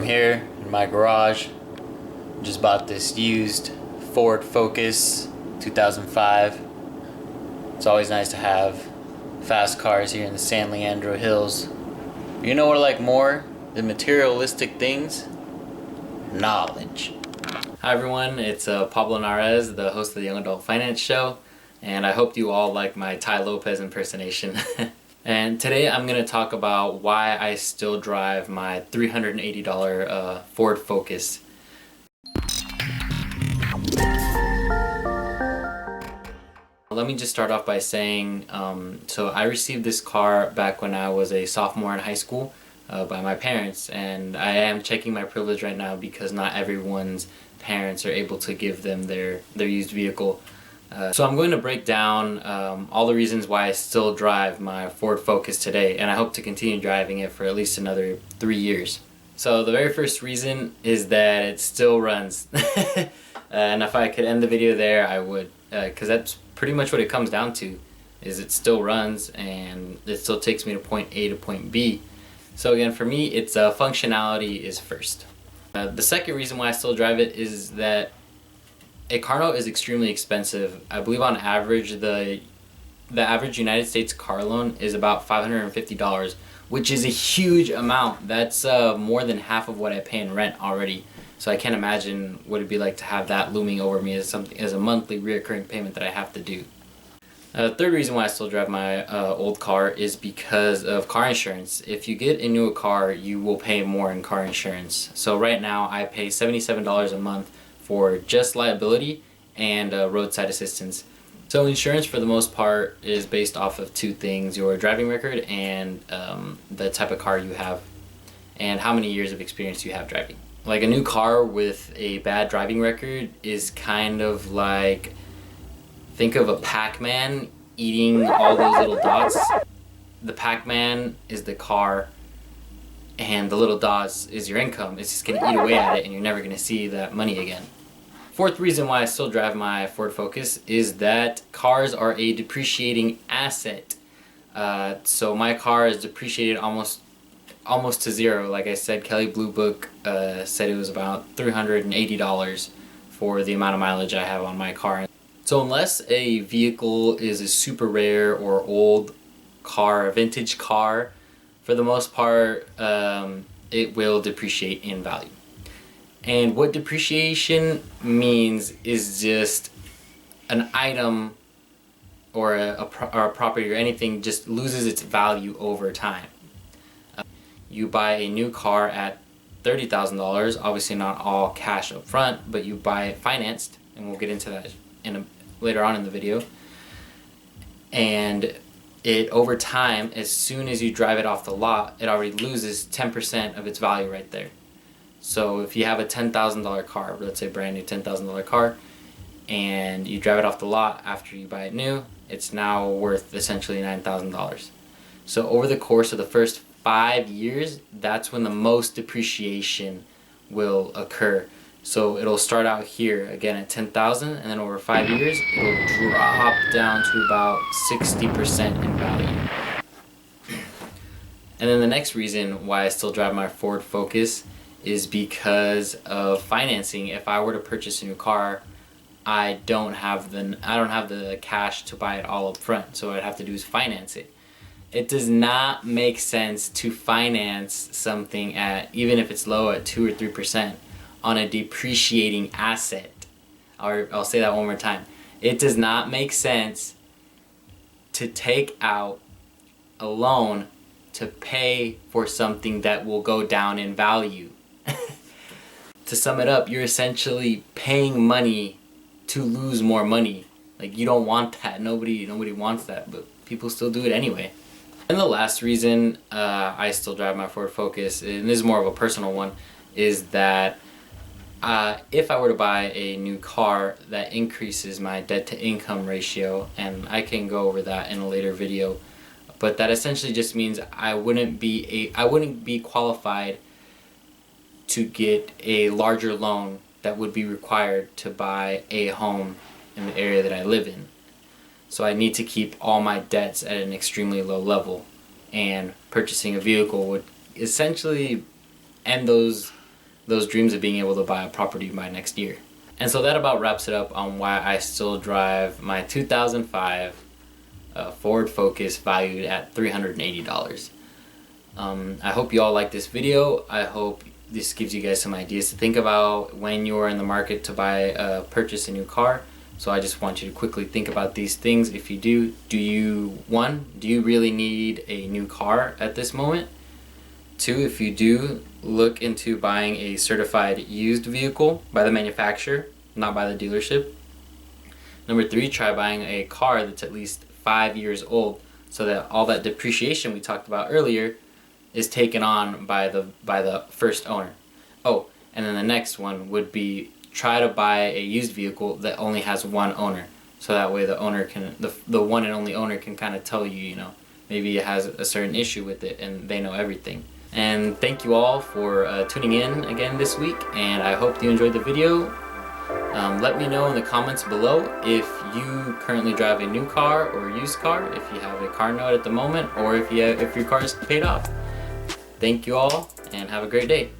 here in my garage. Just bought this used Ford Focus 2005. It's always nice to have fast cars here in the San Leandro Hills. You know what I like more than materialistic things? Knowledge. Hi everyone, it's Pablo Narez, the host of the Young Adult Finance Show, and I hope you all like my Tai Lopez impersonation. And today I'm going to talk about why I still drive my $380 Ford Focus. Let me just start off by saying, so I received this car back when I was a sophomore in high school by my parents, and I am checking my privilege right now because not everyone's parents are able to give them their used vehicle. So I'm going to break down all the reasons why I still drive my Ford Focus today, and I hope to continue driving it for at least another 3 years. So the very first reason is that it still runs. And if I could end the video there, I would, because that's pretty much what it comes down to, is it still runs and it still takes me to point A to point B. So again, for me, it's functionality is first. The second reason why I still drive it is that a car note is extremely expensive. I believe on average the average United States car loan is about $550, which is a huge amount. That's more than half of what I pay in rent already. So I can't imagine what it'd be like to have that looming over me as a monthly reoccurring payment that I have to do. The third reason why I still drive my old car is because of car insurance. If you get a newer car, you will pay more in car insurance. So right now I pay $77 a month for just liability and roadside assistance. So insurance for the most part is based off of two things: your driving record and the type of car you have and how many years of experience you have driving. Like a new car with a bad driving record is kind of like, think of a Pac-Man eating all those little dots. The Pac-Man is the car and the little dots is your income. It's just gonna eat away at it and you're never gonna see that money again. Fourth reason why I still drive my Ford Focus is that cars are a depreciating asset. So my car is depreciated almost to zero. Like I said, Kelley Blue Book said it was about $380 for the amount of mileage I have on my car. So unless a vehicle is a super rare or old car, a vintage car, for the most part, it will depreciate in value. And what depreciation means is just an item or a property or anything just loses its value over time. You buy a new car at $30,000, obviously not all cash up front, but you buy it financed, and we'll get into that later on in the video. And it over time, as soon as you drive it off the lot, it already loses 10% of its value right there. So if you have a $10,000 car, let's say brand new $10,000 car, and you drive it off the lot after you buy it new, it's now worth essentially $9,000. So over the course of the first 5 years, that's when the most depreciation will occur. So it'll start out here again at 10,000, and then over 5 years it'll drop down to about 60% in value. And then the next reason why I still drive my Ford Focus is because of financing. If I were to purchase a new car, I don't have the cash to buy it all up front, so what I'd have to do is finance it. It does not make sense to finance something at, even if it's low at 2 or 3%, on a depreciating asset. I'll say that one more time. It does not make sense to take out a loan to pay for something that will go down in value. To sum it up, you're essentially paying money to lose more money. Like, you don't want that. Nobody wants that, but people still do it anyway. And the last reason I still drive my Ford Focus, and this is more of a personal one, is that if I were to buy a new car, that increases my debt-to-income ratio, and I can go over that in a later video. But that essentially just means I wouldn't be qualified to get a larger loan that would be required to buy a home in the area that I live in. So I need to keep all my debts at an extremely low level, and purchasing a vehicle would essentially end those those dreams of being able to buy a property by next year. And so that about wraps it up on why I still drive my 2005 Ford Focus valued at $380. I hope you all like this video. I hope this gives you guys some ideas to think about when you're in the market to purchase a new car. So I just want you to quickly think about these things. If you do, one, do you really need a new car at this moment? Two, if you do, look into buying a certified used vehicle by the manufacturer, not by the dealership. Number three, try buying a car that's at least 5 years old so that all that depreciation we talked about earlier is taken on by the first owner. Oh, and then the next one would be try to buy a used vehicle that only has one owner, so that way the owner can the one and only owner can kind of tell you, you know, maybe it has a certain issue with it and they know everything. And thank you all for tuning in again this week, and I hope you enjoyed the video. Let me know in the comments below if you currently drive a new car or a used car, if you have a car note at the moment, or if your car is paid off. Thank you all, and have a great day.